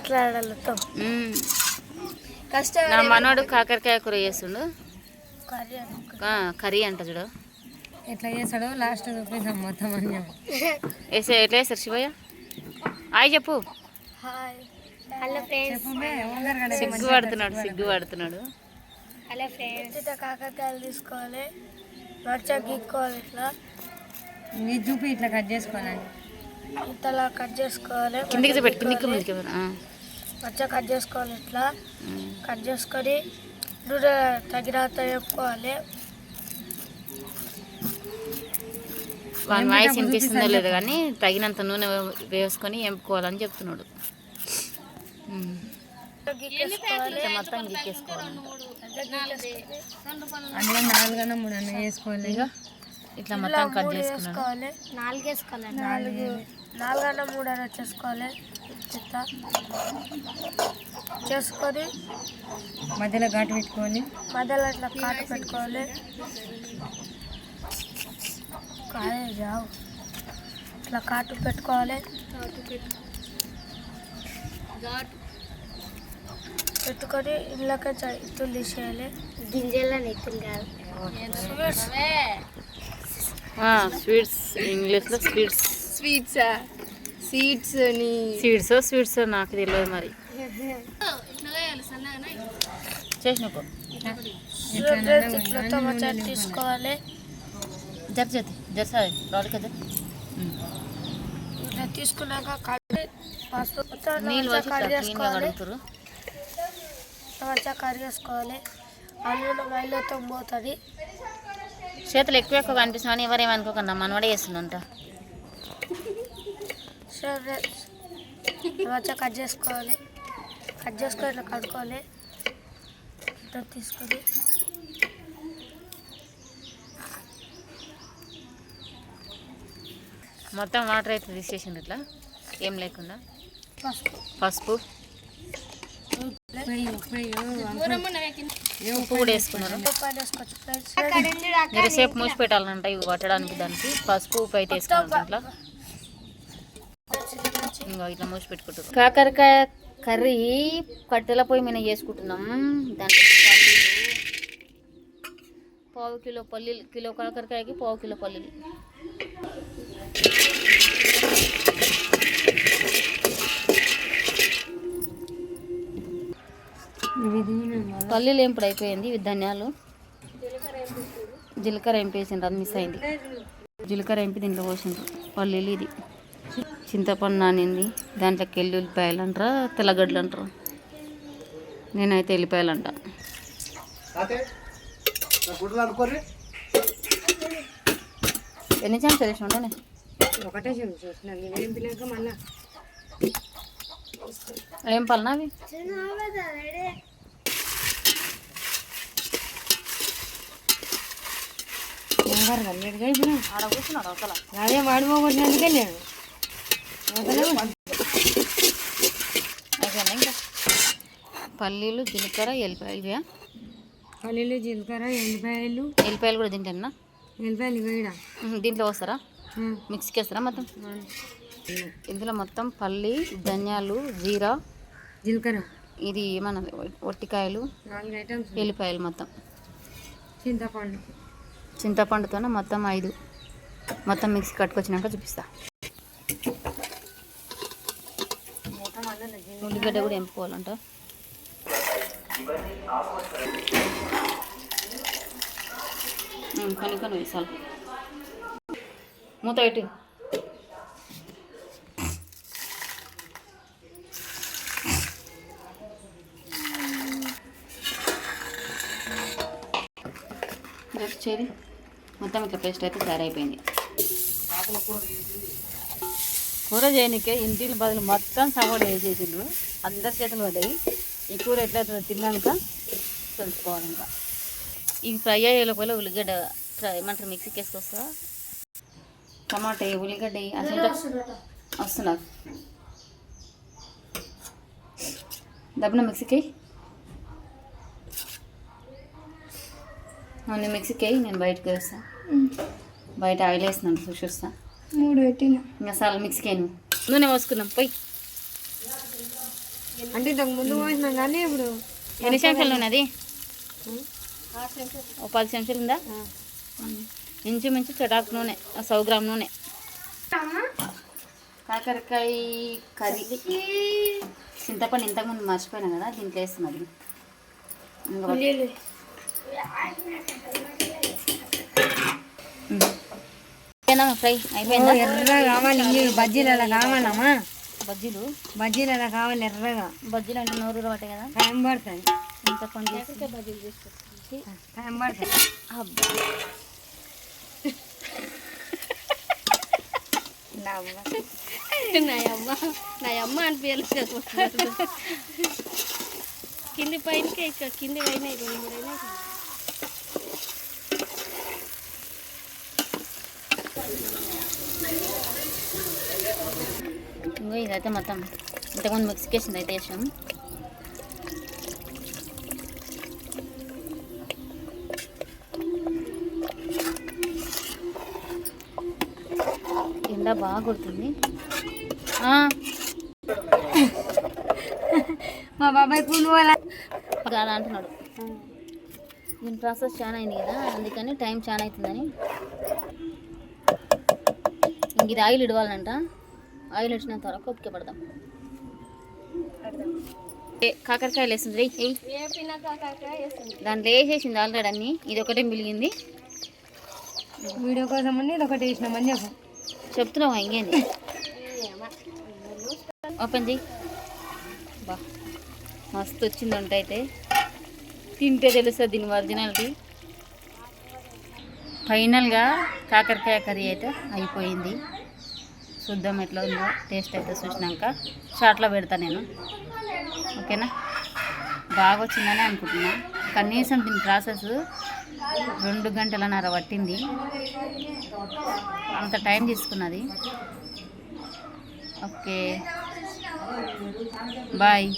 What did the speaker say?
మాట్లాడాలతో నా మనోడు కాకరకాయ కూర చేస్తుండు. కర్రీ అంట చూడు ఎట్లా చేస్తాడో లాస్ట్ చూపిస్తాం మొత్తం అన్నీ. ఎట్లా చేస్తారు శివయ్య? హాయ్ చెప్పు. సిగ్గుపడుతున్నాడు. హలో ఫ్రెండ్స్, కాకరకాయలు తీసుకోవాలి, మర్చా గీక్కోవాలి, ఇట్లా చూపి ఇట్లా కట్ చేసుకోవాలండి. ఇట్లా కట్ చేసుకోవాలి, మర్చా కట్ చేసుకోవాలి. ఇట్లా కట్ చేసుకొని నూనె తగినంత వేపుకోవాలి. వాని వాయిస్ వినిపిస్తుందో లేదు కానీ తగినంత నూనె వేసుకొని ఎంపుకోవాలని చెప్తున్నాడు. మొత్తం గీకేసుకోవాలి. అందులో 4 3 వేసుకోవాలి. ఇట్లా మొత్తం కట్ చేసుకోవాలి. 4 వేసుకోవాలి. 4 3 వచ్చేసుకోవాలి. చేసుకొని మధ్యలో ఘాటు పెట్టుకోవాలి. మధ్యలో ఇట్లా ఘాటు పెట్టుకోవాలి. ఇట్లా ఘాటు పెట్టుకోవాలి. పెట్టుకొని ఇంట్లోకి ఇత్తులు తీసేయాలి. గింజల్లో ఇత్తులు కాదు, స్వీట్స్. ఇంగ్లీష్లో స్వీట్స్ నాకు తెలియదు మరి. చేసిన తీసుకోవాలి. ఇట్లా తీసుకున్నాక నీళ్ళు కడుగుతారు. మంచిగా కడిగేసుకోవాలి. అందులో మైలతో పోతుంది. చేతులు ఎక్కువ కనిపిస్తున్నాను. ఎవరేమనుకోకుండా మనవాడే చేస్తుందంట. మంచిగా కట్ చేసుకోవాలి. కట్ చేసుకొని ఇట్లా కడుక్కోవాలి. ఇట్లా తీసుకొని మొత్తం వాటర్ అయితే తీసేసింది. ఇట్లా ఏం లేకుండా పసుపు ఉప్పు కూడా వేసుకున్నారు. సేపు మూసి పెట్టాలంట ఇవి పట్టడానికి. దానికి పసుపు ఉప్పు అయితే వేసుకున్నాం. ఇట్లా ఇంకా ఇట్లా మూసి పెట్టుకుంటారు. కాకరకాయ కర్రీ కట్టెల పొయ్యి మీద చేసుకుంటున్నాం. దాంట్లో పల్లీలు 1/2 కిలో కాకరకాయకి 1/2 కిలో పల్లీలు. పల్లీలు ఏంపుడు అయిపోయింది. ఇవి ధనియాలు, జీలకర్ర ఎంపేసిండ్రు. అది మిస్ అయింది. జీలకర్ర ఎంపి దీంట్లో పోసిండ్రు. పల్లీలు, ఇది చింతపండు నానింది. దాంట్లోకి ఎల్లుల్లిపాయలు అంటారా, తెల్లగడ్డలు అంటారు. నేనైతే ఎల్లిపాయలు అంట. ఎన్ని చెంచాలు వేసి ఉండనే? ఒకటే చూసిన మళ్ళా ఏం పల్నా అవి? ఆడ కూర్చున్నాడు అవతల. అదే వాడిపోగొట్టినందుకే నేను అయిపోయినా. ఇంకా పల్లీలు, జీలకర్ర, ఎల్లిపాయలు. పల్లీలు, జీలకర్ర, ఎల్లిపాయలు. ఎల్లిపాయలు కూడా తింటానా? ఎల్లిపాయలు వేయడా దీంట్లో వస్తారా? మిక్సీకి వేస్తారా మొత్తం? ఇందులో మొత్తం పల్లి, ధనియాలు, జీరా, జీలకర్ర, ఇది మన ఒట్టికాయలు, 4 ఐటమ్స్, ఎల్లిపాయలు, మొత్తం చింతపండుతోనే మొత్తం 5 మొత్తం మిక్సీ కట్టుకొచ్చినాక చూపిస్తా. ఉల్లిగడ్డ కూడా ఎంపుకోవాలంట. కనుక వేసాలి. మూత పెట్టి చేరి మొత్తం ఇట్లా పేస్ట్ అయితే తయారైపోయింది. కూర చేయనికే ఇంటికి బదులు మొత్తం సపోర్ట్ వేసేసిండ్రు. అందరి చేతులు పడ్డాయి. ఈ కూర ఎట్లయితే తిన్నాక తెలుసుకోవాలి. ఇంకా ఇవి ఫ్రై అయ్యే లోపల ఉల్లిగడ్డ ఏమంటారు మిక్సీకి వేసుకొస్తా. టమాటా, ఉల్లిగడ్డ అసలు వస్తున్నా దబ్బున మిక్సీకి నేను మిక్సీకి నేను బయటకు వేస్తాను. బయట ఆయిల్ వేస్తున్నాను చూస్తా. 3 పెట్టిన మసాలా మిక్సీకి నూనె పోసుకున్నాం. పోయి అంటే ఇంతకు ముందు పోసినాం కానీ ఇప్పుడు ఎన్ని చెంచాలు ఉన్నది? ఓ 10 చెంచాలు ఉందా? ఇంచుమించు చటాకు నూనె 100 గ్రామ్ నూనె. కాకరకాయ కర్రీ చింతపండు ఇంతకుముందు మర్చిపోయినా కదా, దీంట్లో వేస్తున్నది. ఫ్రై అయిపోయిందా? ఎర్రగా కావాలి, బజ్జీలు అలా కావాలమ్మా. బజ్జీలు అలా కావాలి ఎర్రగా. బజ్జీలు అంటే నోరు పట్టే కదా, టైం పడుతుంది. చింతపండు టైం పడుతుంది. నా అమ్మ అనిపించలేదు. కింది పైనకే ఇక్కడ కింది అయినాయి 2-3 అయినాయి. ఇంకో ఇదైతే మొత్తం ఇంతకుముందు మిక్స్కేషన్ అయితే వేసాం. ఎండ బాగా కొడుతుంది. మా బాబాయ్ కూలి పోవాలా అలా అంటున్నాడు. దీని ప్రాసెస్ చాలా అయింది కదా, అందుకని టైం చాలా అవుతుందని. ఇంక ఇది ఆయిల్ ఇడవాలంట. ఆయిల్ వచ్చిన తర్వాత ఒప్పుకే పడదాం. కాకరకాయలు వేస్తుంది, దాంట్లో వేసేసింది ఆల్రెడీ అన్నీ. ఇది ఒకటే మిలిగింది. వీడియో కోసం అని ఇది ఒకటి వేసినామని చెప్పు. చెప్తున్నావా ఇంకేంది? ఓపెన్ చెయ్యి. బా మస్తు వచ్చింది వంట అయితే. తింటే తెలుస్తుంది దీని ఒరిజినాలిటీ. ఫైనల్గా కాకరకాయ కర్రీ అయితే అయిపోయింది. చూద్దాం ఎట్లా ఉందో, టేస్ట్ అయితే చూసినాక షార్ట్లో పెడతా నేను. ఓకేనా? బాగా వచ్చిందని అనుకుంటున్నా. కనీసం దీని ప్రాసెస్ 2 గంటలన్నర పట్టింది. అంత టైం తీసుకున్నది. Okay bye.